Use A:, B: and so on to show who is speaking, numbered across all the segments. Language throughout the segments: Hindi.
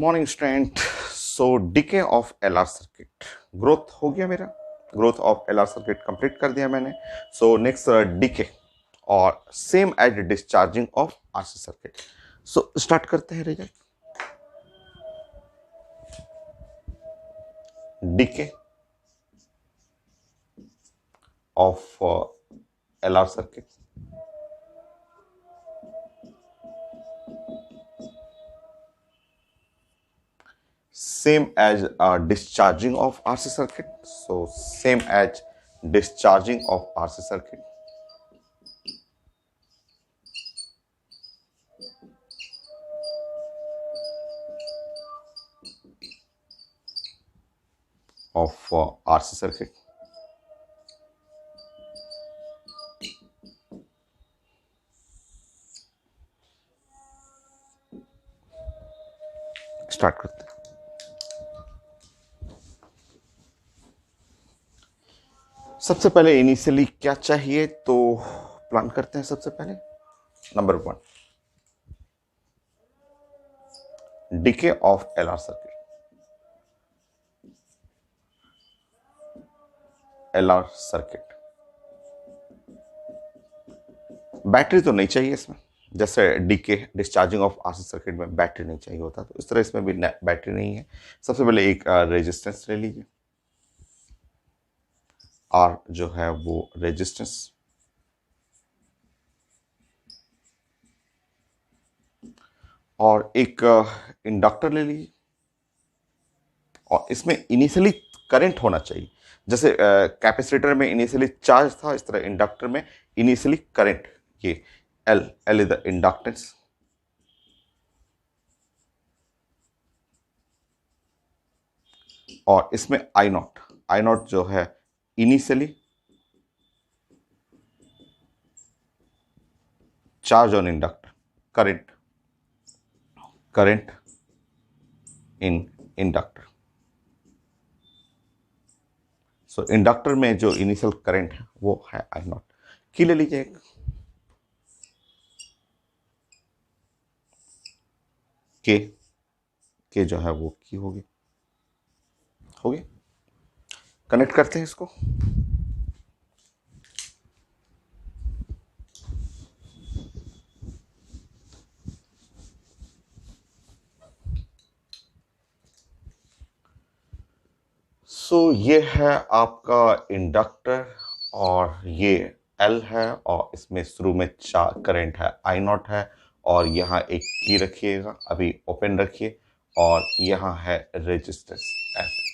A: Morning student. So decay of LR circuit growth हो गया मेरा। Growth of LR circuit complete कर दिया मैंने। सो नेक्स्ट डीके और same as discharging of RC circuit. So start करते हैं result. Decay of LR circuit same as discharging of RC circuit. So same as discharging of RC circuit of RC circuit. Start करते हैं। सबसे पहले इनिशियली क्या चाहिए तो प्लान करते हैं। सबसे पहले number 1 decay of LR circuit. LR circuit battery तो नहीं चाहिए इसमें, जैसे decay discharging of RC circuit में बैटरी नहीं चाहिए होता, तो इस तरह इसमें भी बैटरी नहीं है। सबसे पहले एक रेजिस्टेंस ले लीजिए। आर जो है वो रेजिस्टेंस, और एक इंडक्टर ले लीजिए। और इसमें इनिशियली करंट होना चाहिए, जैसे कैपेसिटर में इनिशियली चार्ज था, इस तरह इंडक्टर में इनिशियली करंट। ये एल इज द इंडक्टेंस, और इसमें आई नॉट जो है initially charge on inductor, current in inductor. So inductor में जो इनिशियल करंट है वो है आई नॉट। की ले लीजिए एक के जो है वो की होगी। कनेक्ट करते हैं इसको। सो ये है आपका इंडक्टर, और ये एल है, और इसमें शुरू में करंट है आई नॉट है, और यहाँ एक की रखिएगा, अभी ओपन रखिए, और यहाँ है रेजिस्टेंस। ऐसे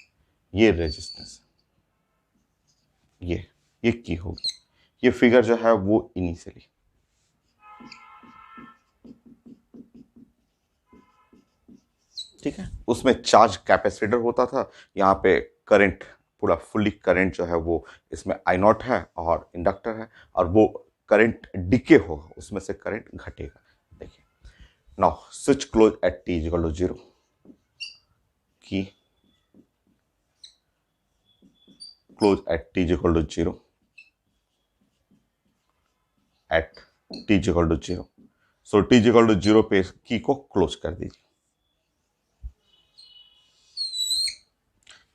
A: ये रेजिस्टेंस, ये की होगी। ये फिगर जो है वो इनिशियली, ठीक है, उसमें चार्ज कैपेसिटर होता था। यहाँ पे करंट पूरा फुल्ली करंट जो है वो इसमें आई नॉट है और इंडक्टर है, और वो करंट डिके होगा, उसमें से करंट घटेगा। देखिए now switch close at t equal to 0, की close at t equal to 0 at t equal to 0। So t equal to 0 पे की को क्लोज कर दीजिए।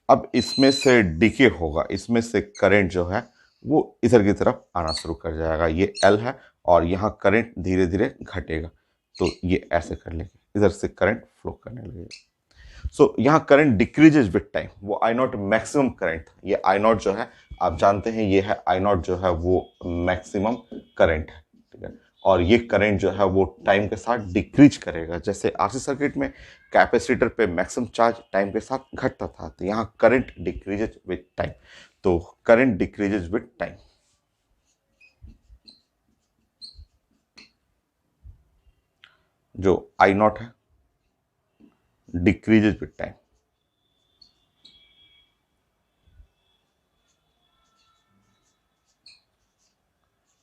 A: अब इसमें से डीके होगा, इसमें से करंट जो है वो इधर की तरफ आना शुरू कर जाएगा। ये एल है, और यहाँ करंट धीरे धीरे घटेगा, तो ये ऐसे कर लेंगे, इधर से करंट फ्लो करने लगेगा। सो यहाँ करंट डिक्रीजेज विथ टाइम। वो आई नॉट मैक्सिमम करंट था, ये आई नॉट जो है आप जानते हैं, ये है आई नॉट जो है वो मैक्सिमम करंट है, ठीक है। और ये करंट जो है वो टाइम के साथ डिक्रीज करेगा। जैसे आरसी सर्किट में कैपेसिटर पे मैक्सिमम चार्ज टाइम के साथ घटता था, तो यहाँ करंट डिक्रीजेज विथ टाइम। तो करंट डिक्रीजेज विथ टाइम, जो आई नॉट है decreases with time,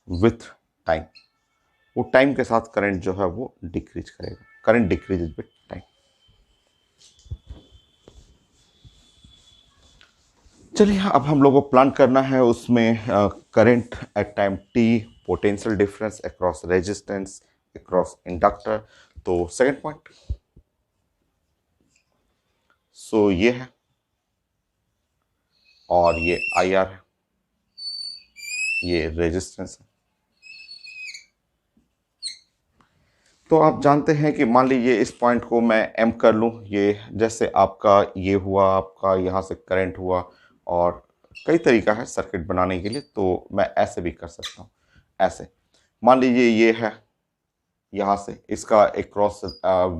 A: with time. वो टाइम के साथ करंट जो है वो डिक्रीज करेगा। Current decreases with time. चलिए अब हम लोगों को प्लान करना है उसमें current at time t, potential difference across resistance, across inductor. तो सेकंड पॉइंट, सो ये है और ये IR है, ये रेजिस्टेंस है। तो आप जानते हैं कि मान लीजिए इस पॉइंट को मैं M कर लूँ, ये जैसे आपका ये हुआ, आपका यहाँ से करंट हुआ, और कई तरीका है सर्किट बनाने के लिए, तो मैं ऐसे भी कर सकता हूँ। ऐसे मान लीजिए ये है, यहाँ से इसका एक क्रॉस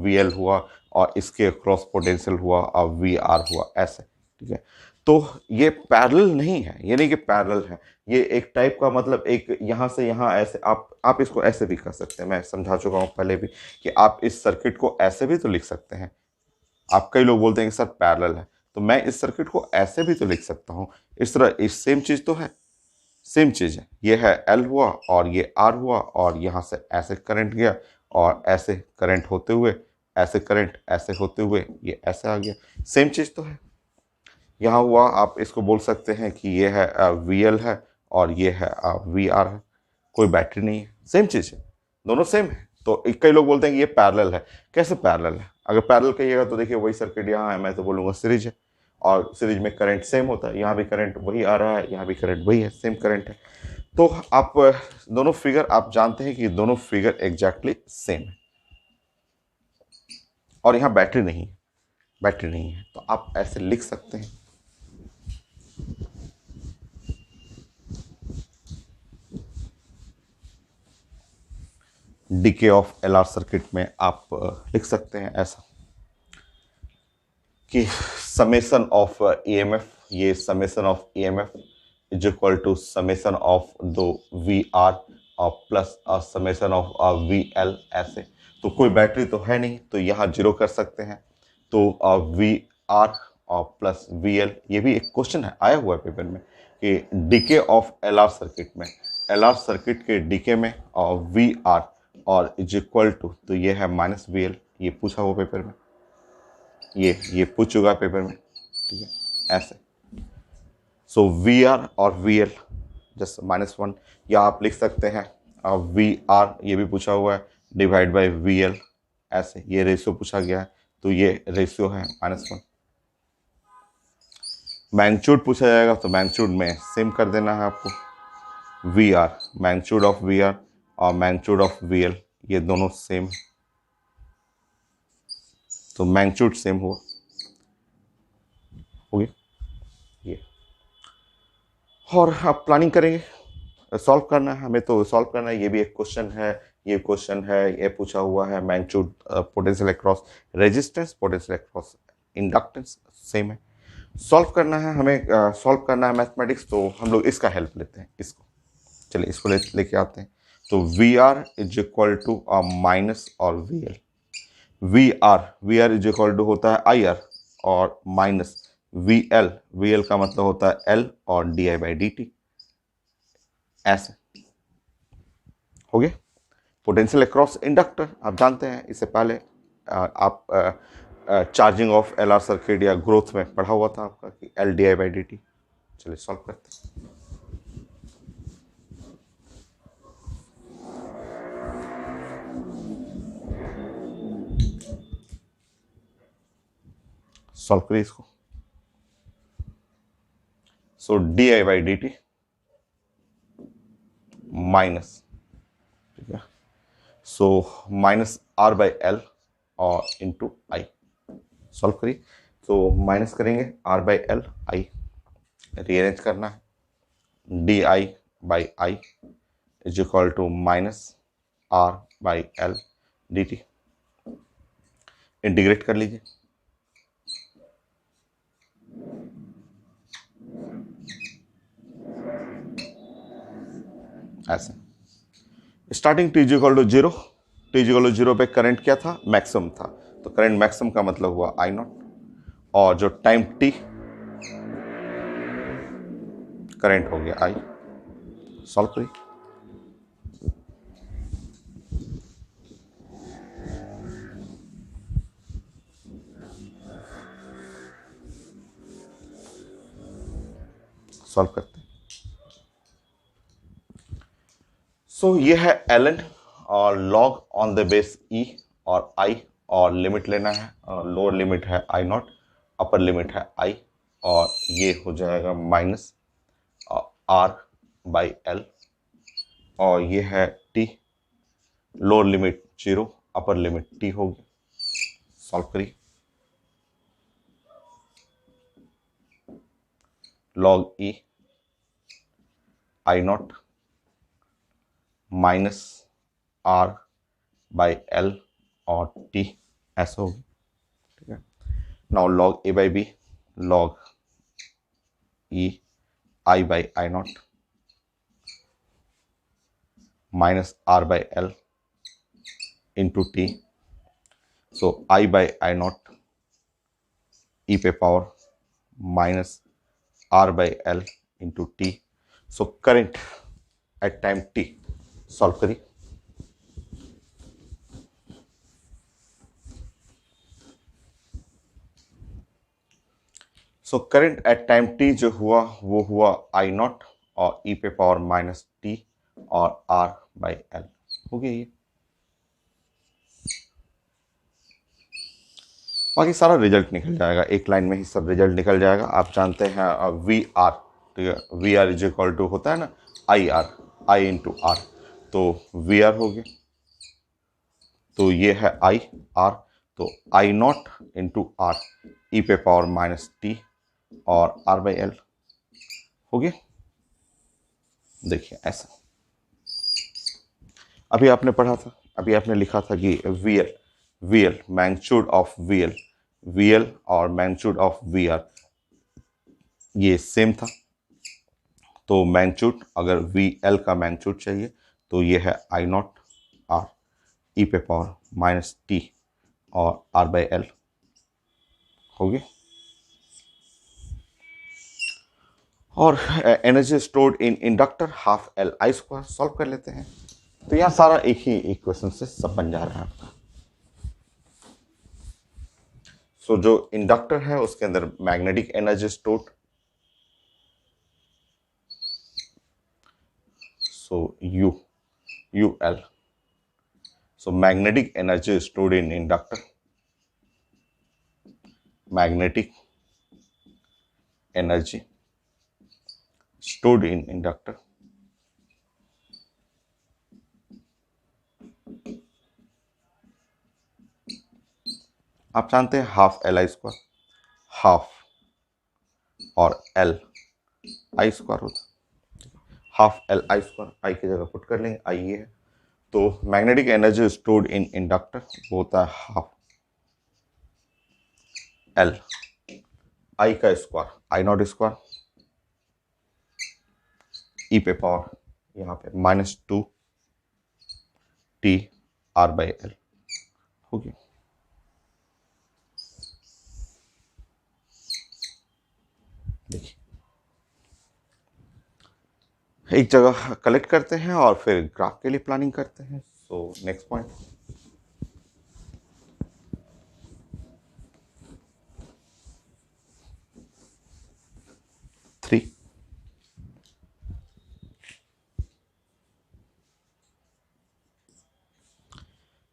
A: VL हुआ और इसके क्रॉस पोटेंशियल हुआ VR हुआ, ऐसे, ठीक है। तो ये पैरेलल नहीं है, ये नहीं कि पैरेलल है, ये एक टाइप का, मतलब एक यहाँ से यहाँ ऐसे, आप इसको ऐसे भी कर सकते हैं। मैं समझा चुका हूँ पहले भी कि आप इस सर्किट को ऐसे भी तो लिख सकते हैं। आप, कई लोग बोलते हैं कि सर पैरेलल है, तो मैं इस सर्किट को ऐसे भी तो लिख सकता हूँ। इस तरह इस सेम चीज़ तो है, सेम चीज़ है। ये है L हुआ और ये R हुआ, और यहाँ से ऐसे करंट गया और ऐसे करंट होते हुए, ऐसे करंट ऐसे होते हुए ये ऐसे आ गया, सेम चीज़ तो है। यहाँ हुआ, आप इसको बोल सकते हैं कि ये है VL है और ये है VR है, कोई बैटरी नहीं है, सेम चीज़ है, दोनों सेम है। तो कई लोग बोलते हैं कि ये पैरेलल है। कैसे पैरेलल है? अगर पैरेलल कहिएगा तो देखिए वही सर्किट यहाँ है, मैं तो बोलूँगा सीरीज है, और सीरीज में करंट सेम होता है, यहाँ भी करंट वही आ रहा है, यहाँ भी करंट वही है, सेम करंट है। तो आप दोनों फिगर, आप जानते हैं कि दोनों फिगर एग्जैक्टली सेम है, और यहाँ बैटरी नहीं है, बैटरी नहीं है, तो आप ऐसे लिख सकते हैं। डीके ऑफ LR सर्किट में आप लिख सकते हैं ऐसा कि समेशन ऑफ EMF, ये summation of EMF is equal to summation of दो VR और प्लस समेशन ऑफ VL, ऐसे। तो कोई बैटरी तो है नहीं, तो यहाँ जीरो कर सकते हैं। तो VR और प्लस VL, ये भी एक क्वेश्चन है, आया हुआ है पेपर में कि डीके ऑफ LR सर्किट में, LR सर्किट के डीके में और VR और इज इक्वल टू, तो ये है माइनस VL, ये पूछा हुआ पेपर में, ये पूछ चुका पेपर में, ठीक है, ऐसे। सो VR और VL जस्ट -1, या आप लिख सकते हैं VR, ये भी पूछा हुआ है, डिवाइड बाय VL, ऐसे, ये रेशियो पूछा गया है, तो ये रेशियो है -1। मैग्नीट्यूड पूछा जाएगा तो मैग्नीट्यूड में सेम कर देना है आपको, VR, मैग्नीट्यूड ऑफ VR और मैग्नीट्यूड ऑफ VL, ये दोनों सेम है, तो मैग्नीट्यूड सेम हुआ, हो गया ये। और आप प्लानिंग करेंगे, सॉल्व करना है हमें, तो सॉल्व करना है, ये भी एक क्वेश्चन है, ये क्वेश्चन है, ये पूछा हुआ है, magnitude potential across resistance, potential across inductance, same है। सॉल्व करना है हमें, सॉल्व करना है मैथमेटिक्स, तो हम लोग इसका हेल्प लेते हैं, इसको, चलिए इसको लेके आते हैं। तो VR is equal to minus और VL, VR is equal to होता है IR और माइनस VL का मतलब होता है L और di/dt, ऐसे हो गया। पोटेंशियल अक्रॉस इंडक्टर आप जानते हैं, इससे पहले आप चार्जिंग ऑफ LR सर्किट या ग्रोथ में पढ़ा हुआ था आपका कि L di/dt। चलिए सॉल्व करते हैं। सॉल्व करिए इसको। सो di/dt माइनस, ठीक है, सो माइनस R/L और इंटू आई, सॉल्व करिए। तो माइनस करेंगे R/L, आई रीअरेंज करना है, di/i is equal to minus R/L dt, integrate कर लीजिए, ऐसे। Starting t is equal to 0, t is equal to 0 पे करंट क्या था? मैक्सिमम था, तो करंट मैक्सिमम का मतलब हुआ I0, और जो टाइम t करंट हो गया I। सॉल्व करिए। सॉल्व करते हैं। सो ये है ln और log on the base e और I, और लिमिट लेना है, लोअर लिमिट है I0 अपर लिमिट है आई, और ये हो जाएगा माइनस आर बाई एल, और ये है T, lower limit 0, upper limit T होगी। सॉल्व करिए। Log e I not minus R by L और टी ऐसा होगी, ठीक है। Now log A by B, log e I by I not minus R by L into T, so I by I not e पे power minus R by L into T. So current at time T, solve करिए। So current at time T जो हुआ वो हुआ आई नॉट और ई पे पावर माइनस टी और आर बाई एल हो गया ये। बाकी सारा रिजल्ट निकल जाएगा, एक लाइन में ही सब रिजल्ट निकल जाएगा। आप जानते हैं वी आर, ठीक है, V R is equal to होता है ना I R, I into R, तो वी आर हो गया, तो ये है आई आर, तो I not into R e पे पावर माइनस टी और आर बाई एल हो गया। देखिए ऐसा अभी आपने पढ़ा था, अभी आपने लिखा था कि we L, we L magnitude of V L, we L और मैग्नीट्यूड ऑफ वी आर ये सेम था। तो मैग्नीट्यूड, अगर वी एल का मैग्नीट्यूड चाहिए तो ये है आई नॉट आर ई पे पावर माइनस टी और आर बाई एल हो गया। और energy stored in inductor half L I square, solve कर लेते हैं। तो यहाँ सारा एक ही इक्वेशन से सब बन जा रहा है आपका। सो जो इंडक्टर है उसके अंदर magnetic energy stored, so U L, so magnetic energy stored in inductor, magnetic energy stored in inductor आप जानते हैं half L I square, half और एल आई स्क्वायर होता, हाफ एल आई स्क्वायर, आई की जगह पुट कर लेंगे, आई ये है। तो magnetic energy stored in inductor वो होता है हाफ एल आई का स्क्वायर, आई नॉट स्क्वायर ई पे पावर यहाँ पे minus two T R by L हो गया। देखिए एक जगह कलेक्ट करते हैं और फिर ग्राफ के लिए प्लानिंग करते हैं। So next point, three.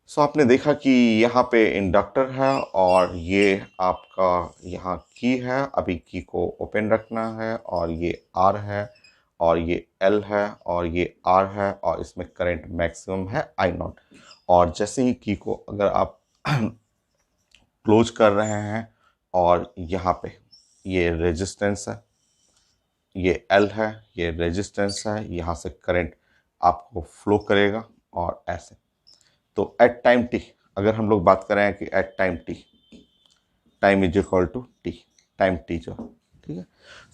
A: So आपने देखा कि यहाँ पे इंडक्टर है और ये आपका यहाँ की है, अभी की को ओपन रखना है, और ये आर है और ये एल है और ये आर है, और इसमें करंट मैक्सिमम है आई नॉट। और जैसे ही की को अगर आप क्लोज कर रहे हैं और यहाँ पे ये रेजिस्टेंस है, ये एल है, ये रेजिस्टेंस है, यहाँ से करंट आपको फ्लो करेगा और ऐसे। तो एट टाइम टी अगर हम लोग बात करें कि at time T, time is equal to T, time T जो, ठीक है।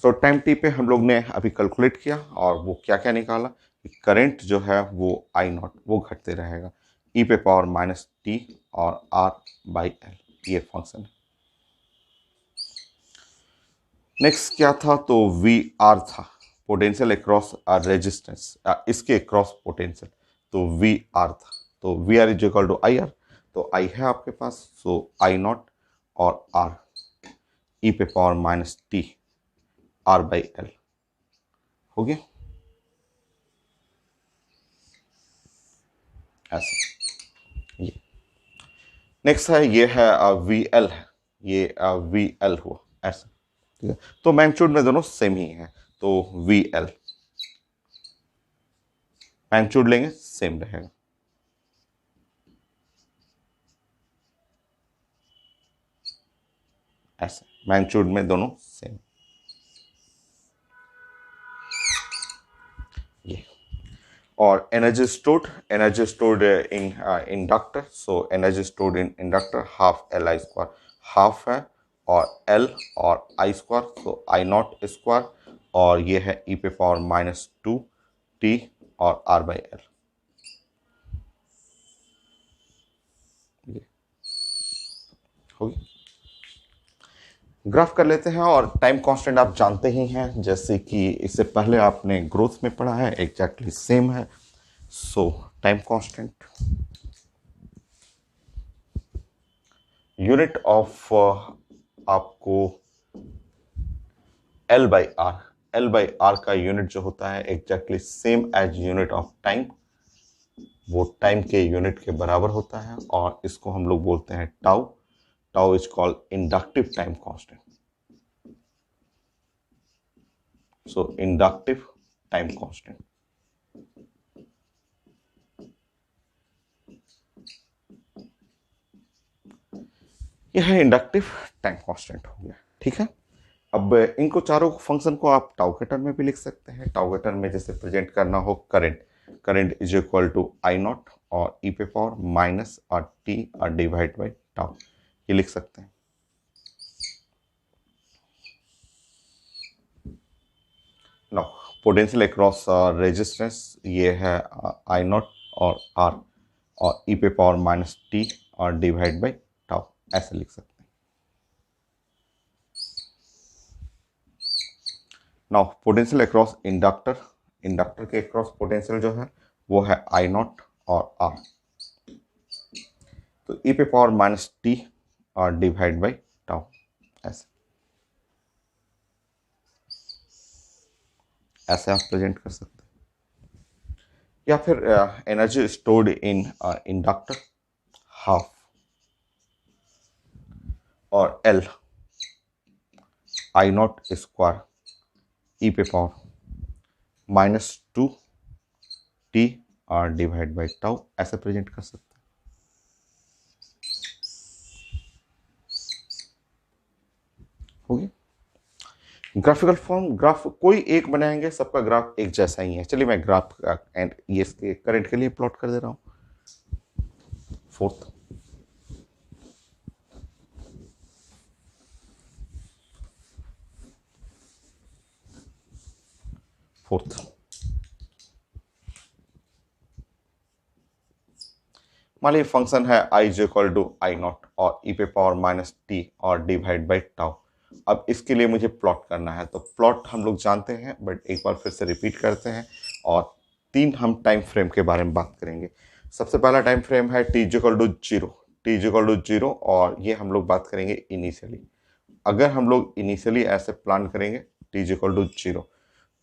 A: सो टाइम टी पे हम लोग ने अभी कैलकुलेट किया और वो क्या क्या निकाला कि करंट जो है वो आई नॉट वो घटते रहेगा ई पे पावर माइनस टी और आर बाई एल, ये फंक्शन है। नेक्स्ट क्या था, तो वी आर था, पोटेंशियल अक्रॉस रेजिस्टेंस, इसके अक्रॉस पोटेंशियल, तो वी आर था, तो V R is equal to I R, तो आई है आपके पास, सो आई नॉट और आर ई पे power minus T R by L हो गया ऐसे। ये नेक्स्ट है, ये है वी एल है, ये वी एल हुआ, ऐसा, ठीक है। तो मैग्नीट्यूड में दोनों सेम ही है, तो वी एल मैग्नीट्यूड लेंगे सेम रहेगा। ऐसे मैग्नीट्यूड में दोनों सेम। ये और energy stored in inductor, so energy stored in inductor half L I square, half है और एल और I square, so I not square, और ये है ई पे पावर -2 टी और आर बाई एल। ये होगी। ग्राफ कर लेते हैं, और टाइम कांस्टेंट आप जानते ही हैं, जैसे कि इससे पहले आपने ग्रोथ में पढ़ा है, एग्जैक्टली सेम है। So time constant, unit of आपको L by R, L by R का यूनिट जो होता है exactly same as unit of time, वो टाइम के यूनिट के बराबर होता है, और इसको हम लोग बोलते हैं tau. Tau is called inductive time constant. So inductive time constant, यह है इंडक्टिव टाइम कांस्टेंट हो गया, ठीक है। अब इनको चारों फंक्शन को आप टाउ के टर्म में भी लिख सकते हैं। टाउ के टर्म में जैसे प्रेजेंट करना हो current, current is equal to I not और ई पे पावर माइनस और टी और डिवाइड बाई टाउ, ये लिख सकते हैं। नाउ पोटेंशियल अक्रॉस रेजिस्टेंस, ये है आई नॉट और आर और ई पे पावर -t और डिवाइड बाई टाउ, ऐसे लिख सकते हैं। Now potential across inductor, inductor के अक्रॉस पोटेंशियल जो है वो है आई नॉट और आर, तो ई पे पावर -t और डिवाइड बाई टाउ, ऐसे ऐसे आप प्रेजेंट कर सकते हैं। या फिर energy stored in inductor half और एल आई नॉट स्क्वायर ई पे पावर -2 टी और डिवाइड बाई टाउ, ऐसे प्रेजेंट कर सकते हैं। हो गया ग्राफिकल फॉर्म। ग्राफ कोई एक बनाएंगे, सबका ग्राफ एक जैसा ही है। चलिए मैं ग्राफ एंड ये इसके करंट के लिए प्लॉट कर दे रहा हूँ। फोर्थ, फोर्थ मान लीजिए फंक्शन है I is equal to I not और ई पे पावर -t और डिवाइड बाई टाउ। अब इसके लिए मुझे प्लॉट करना है, तो प्लॉट हम लोग जानते हैं, बट एक बार फिर से रिपीट करते हैं। और तीन हम टाइम फ्रेम के बारे में बात करेंगे। सबसे पहला टाइम फ्रेम है t is equal to zero, t is equal to zero, और ये हम लोग बात करेंगे इनिशियली। अगर हम लोग इनिशियली ऐसे प्लान करेंगे t is equal to zero,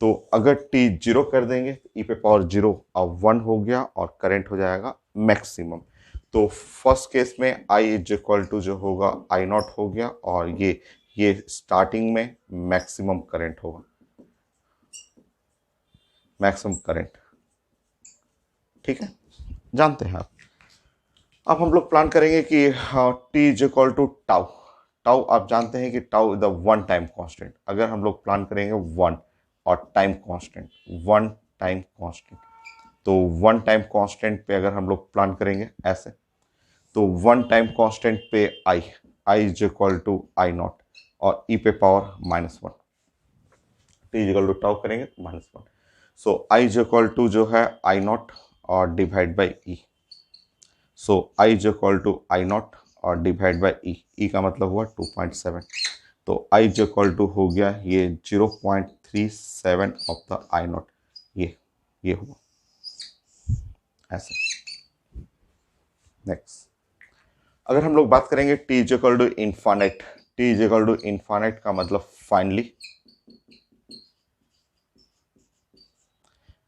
A: तो अगर t जीरो कर देंगे ई पे पावर जीरो अब 1 हो गया और करंट हो जाएगा मैक्सिमम। तो फर्स्ट केस में i इज इक्वल टू जो होगा आई नॉट हो गया, और ये स्टार्टिंग में मैक्सिमम करंट होगा, मैक्सिमम करंट, ठीक है, जानते हैं आप। अब हम लोग प्लान करेंगे कि T is equal to tau. Tau आप जानते हैं कि tau the one time constant. अगर हम लोग प्लान करेंगे वन और time constant, one time constant, तो वन टाइम कांस्टेंट पे अगर हम लोग प्लान करेंगे ऐसे, तो वन टाइम कांस्टेंट पे I, I is equal to I not और ई पे power -1, T is equal to tau करेंगे -1, so I is equal to जो है आई नॉट और divide by e, so I is equal to I not और डिवाइड बाई ई, ई का मतलब हुआ 2.7, तो आई इज इक्वल टू हो गया ये 0.37 ऑफ द आई नॉट, ये हुआ ऐसे। नेक्स्ट, अगर हम लोग बात करेंगे t is equal to infinite, t is equal to infinite का मतलब फाइनली,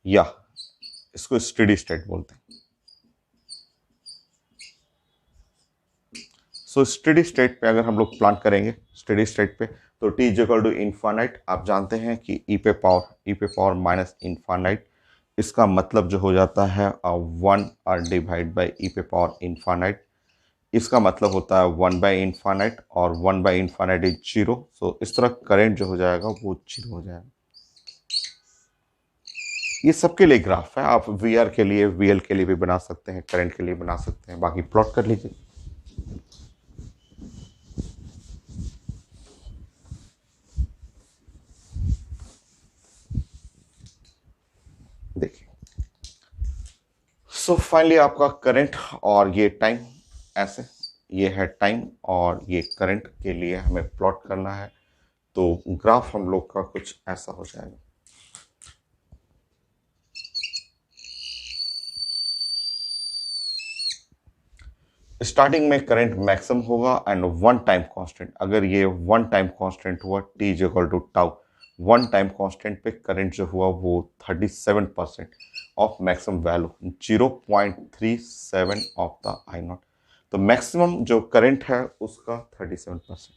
A: या इसको स्टेडी स्टेट बोलते हैं। सो स्टेडी स्टेट पे अगर हम लोग प्लान करेंगे स्टेडी स्टेट पे, तो t is equal to infinite, आप जानते हैं कि ई पे पावर माइनस इन्फानाइट, इसका मतलब जो हो जाता है 1 और डिवाइड बाई ई पे पावर इन्फानाइट, इसका मतलब होता है 1 बाई इन्फानाइट, और 1 बाई इन्फानाइट इज जीरो। सो इस तरह करंट जो हो जाएगा वो जीरो हो जाएगा। ये सबके लिए ग्राफ है, आप वी आर के लिए, वी एल के लिए भी बना सकते हैं, करंट के लिए बना सकते हैं, बाकी प्लॉट कर लीजिए। देखिए, सो फाइनली आपका करंट और ये टाइम, ऐसे ये है टाइम और ये करंट के लिए हमें प्लॉट करना है, तो ग्राफ हम लोग का कुछ ऐसा हो जाएगा। स्टार्टिंग में करंट मैक्सिमम होगा एंड वन टाइम कांस्टेंट, अगर ये वन टाइम कांस्टेंट हुआ T is equal to tau, one time constant पे करंट जो हुआ वो 37% of maximum value, 0.37 of the I not, तो मैक्सिमम जो करंट है उसका 37%।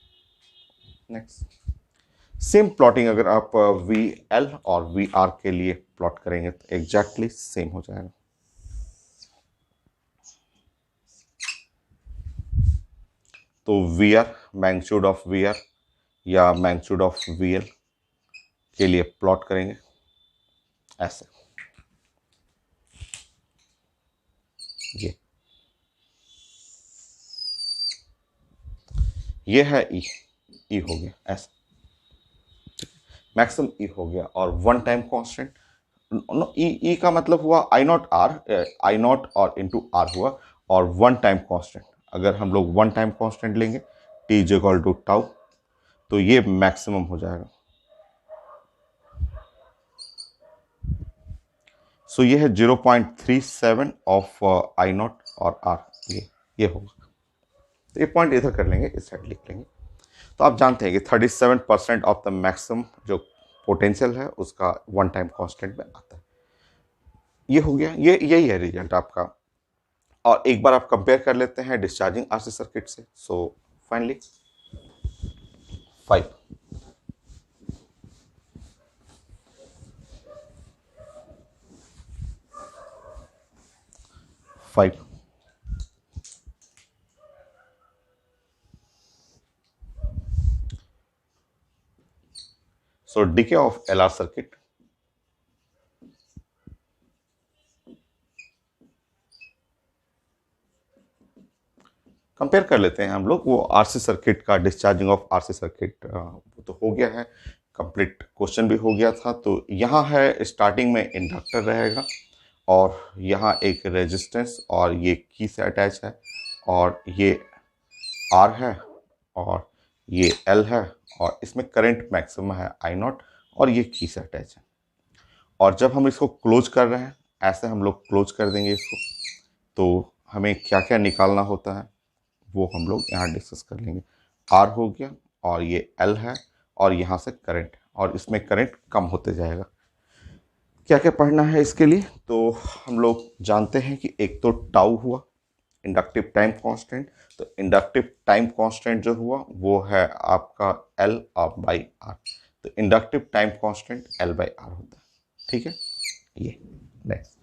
A: नेक्स्ट सेम प्लॉटिंग अगर आप वी एल और वी आर के लिए प्लॉट करेंगे तो एग्जैक्टली सेम हो जाएगा। तो V R, magnitude of V R या मैग्नीट्यूड ऑफ वी एल के लिए प्लॉट करेंगे ऐसे, ये है ई, ई हो गया ऐसा, मैक्सिमम ई हो गया, और वन टाइम कांस्टेंट ई का मतलब हुआ I not R, I not और इंटू आर हुआ, और वन टाइम कांस्टेंट अगर हम लोग वन टाइम कांस्टेंट लेंगे T is equal to tau, तो ये मैक्सिमम हो जाएगा। सो ये है 0.37 ऑफ आई नॉट और आर, ये होगा, तो ये पॉइंट इधर कर लेंगे, इस साइड लिख लेंगे। तो आप जानते हैं कि 37% ऑफ द मैक्सिमम जो पोटेंशियल है उसका वन टाइम कांस्टेंट में आता है। ये हो गया, ये यही है रिजल्ट आपका, और एक बार आप कंपेयर कर लेते हैं डिस्चार्जिंग आरसी सर्किट से। So finally 5 5 so decay of LR circuit, compare कर लेते हैं हम लोग वो आरसी सर्किट का, डिस्चार्जिंग ऑफ आरसी सर्किट वो तो हो गया है, कंप्लीट क्वेश्चन भी हो गया था। तो यहाँ है स्टार्टिंग में इंडक्टर रहेगा, और यहाँ एक रेजिस्टेंस और ये की से अटैच है, और ये आर है और ये एल है, और इसमें करंट मैक्सिमम है आई नॉट, और ये की से अटैच है। और जब हम इसको क्लोज कर रहे हैं, ऐसे हम लोग क्लोज कर देंगे इसको, तो हमें क्या क्या निकालना होता है वो हम लोग यहाँ डिस्कस कर लेंगे। आर हो गया, और ये एल है, और यहाँ से करंट, और इसमें करंट कम होते जाएगा। क्या क्या पढ़ना है इसके लिए, तो हम लोग जानते हैं कि एक तो टाउ हुआ इंडक्टिव टाइम कांस्टेंट, तो इंडक्टिव टाइम कांस्टेंट जो हुआ वो है आपका एल बाई आर, तो inductive time constant L by R होता है, ठीक है। ये नेक्स्ट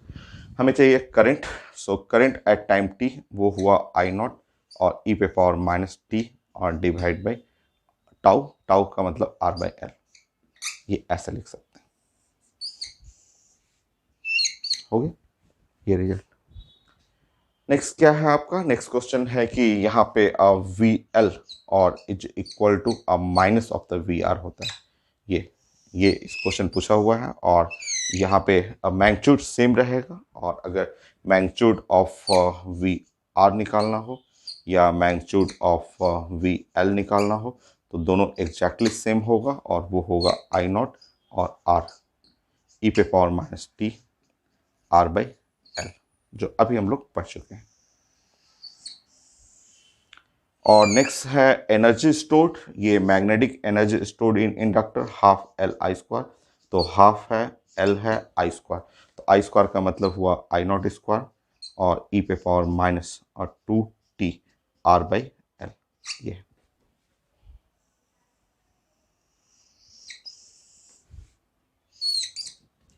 A: हमें चाहिए current, so current at time T वो हुआ आई नॉट और ई पे पावर माइनस टी और डिवाइड बाई टाउ, टाउ का मतलब आर बाई एल, ये ऐसे लिख सकते हैं। हो गया ये रिजल्ट। नेक्स्ट क्या है आपका, नेक्स्ट क्वेश्चन है कि यहाँ पे वी एल और is equal to minus of the V R होता है, ये इस क्वेश्चन पूछा हुआ है, और यहाँ पे मैग्नीट्यूड सेम रहेगा, और अगर मैग्नीट्यूड ऑफ वी आर निकालना हो या मैग्नीट्यूड ऑफ वी एल निकालना हो तो दोनों एग्जैक्टली सेम होगा, और वो होगा आई नॉट और आर ई पे power minus T R by L, जो अभी हम लोग पढ़ चुके हैं। और नेक्स्ट है एनर्जी स्टोर्ड, ये magnetic energy stored in inductor half L I square, तो हाफ है एल है आई स्क्वायर, तो आई स्क्वायर का मतलब हुआ आई नॉट स्क्वायर और ई पे पावर माइनस और 2 टी आर बाई एल,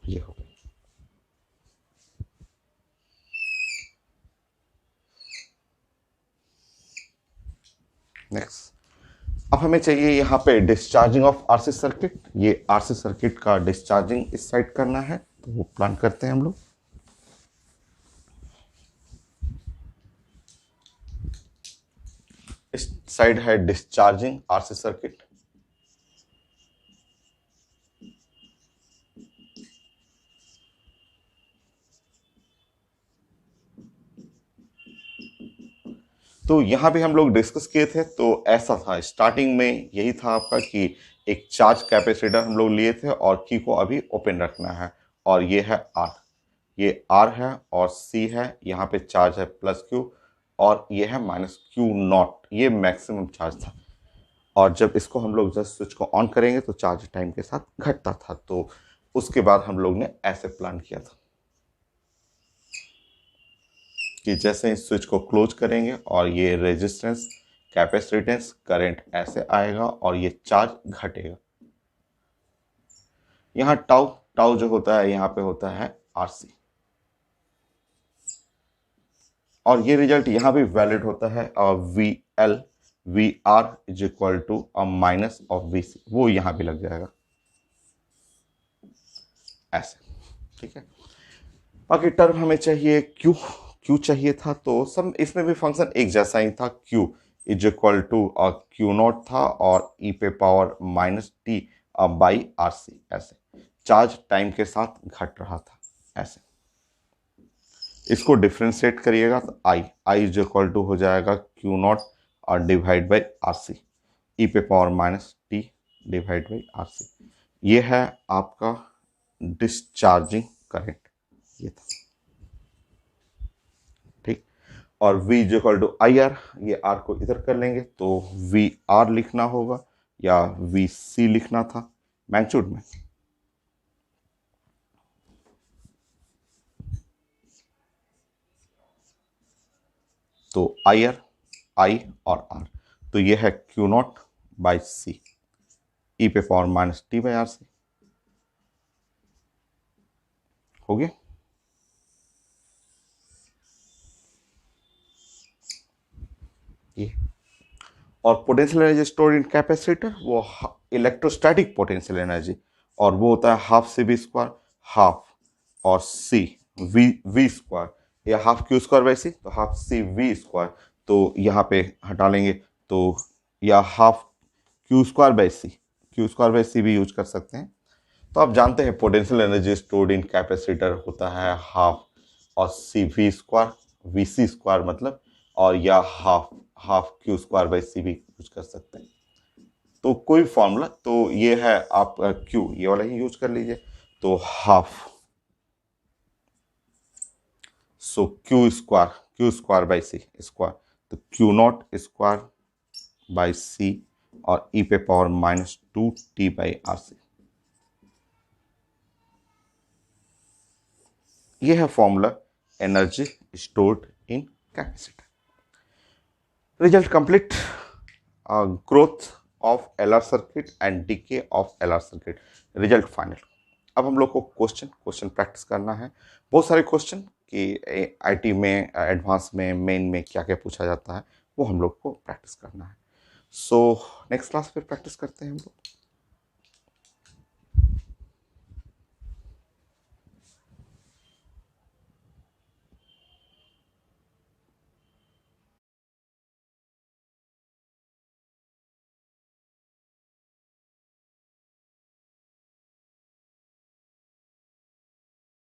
A: ये हो गया। नेक्स्ट, अब हमें चाहिए यहाँ पे डिस्चार्जिंग ऑफ आरसी सर्किट। ये आरसी सर्किट का डिस्चार्जिंग इस साइड करना है, तो वो प्लान करते हैं हम लोग। इस साइड है डिस्चार्जिंग आरसी सर्किट। तो यहां भी हम लोग डिस्कस किए थे, तो ऐसा था स्टार्टिंग में, यही था आपका कि एक चार्ज कैपेसिटर हम लोग लिए थे और की को अभी ओपन रखना है, और ये है आर, ये आर है और सी है, यहाँ पे चार्ज है प्लस क्यू और ये है माइनस क्यू नॉट, ये मैक्सिमम चार्ज था। और जब इसको हम लोग जस्ट स्विच को ऑन करेंगे तो चार्ज टाइम के साथ घटता था। तो उसके बाद हम लोग ने ऐसे प्लान किया था कि जैसे इस स्विच को क्लोज करेंगे और ये रेजिस्टेंस, कैपेसिटेंस, करंट ऐसे आएगा और ये चार्ज घटेगा। यहाँ टाउ टाउ जो होता है यहाँ पे होता है आरसी, और ये रिजल्ट यहाँ भी वैलिड होता है। V L V R is equal to minus of V C, वो यहाँ भी लग जाएगा ऐसे, ठीक है। बाकी टर्म हमें चाहिए क्यू, क्यू चाहिए था, तो सब इसमें भी फंक्शन एक जैसा ही था। Q is equal to Q not था और ई पे power minus T by R C, ऐसे चार्ज टाइम के साथ घट रहा था ऐसे। इसको डिफ्रेंशिएट करिएगा तो आई इज इक्वल टू हो जाएगा क्यू नॉट और divide by R C, e पे power minus T divide by R C. ये है आपका डिस्चार्जिंग करंट, ये था, ठीक। और V is equal to I R, ये R को इधर कर लेंगे तो वी आर लिखना होगा या वी सी लिखना था मैग्नीट्यूड में। तो आई आर, आई और आर, तो ये है Q naught by C, e पे power minus T by R C, हो गया। ये और potential energy stored in capacitor, वो इलेक्ट्रोस्टैटिक पोटेंशियल एनर्जी, और वो होता है half C B square, half और सी वी वी स्क्वायर, या half Q square by C, तो हाफ सी वी स्क्वायर, तो यहाँ पे हटा लेंगे तो, या half Q square by C, Q square by C भी यूज कर सकते हैं। तो आप जानते हैं potential energy stored in capacitor होता है हाफ और C V square, V C square मतलब, और या half half Q square by C भी यूज कर सकते हैं। तो कोई फॉर्मूला, तो ये है आप क्यू, ये वाला ही यूज कर लीजिए, तो half, so Q square by C square, तो Q naught square by C और ई पे power minus two t by R C. ये है formula energy stored in capacitor. Result complete, growth of LR circuit and decay of LR circuit, result final. अब हम लोग को क्वेश्चन प्रैक्टिस करना है, बहुत सारे क्वेश्चन कि आईटी में, एडवांस में, मेन में क्या क्या पूछा जाता है, वो हम लोग को प्रैक्टिस करना है। सो नेक्स्ट क्लास फिर प्रैक्टिस करते हैं हम लोग।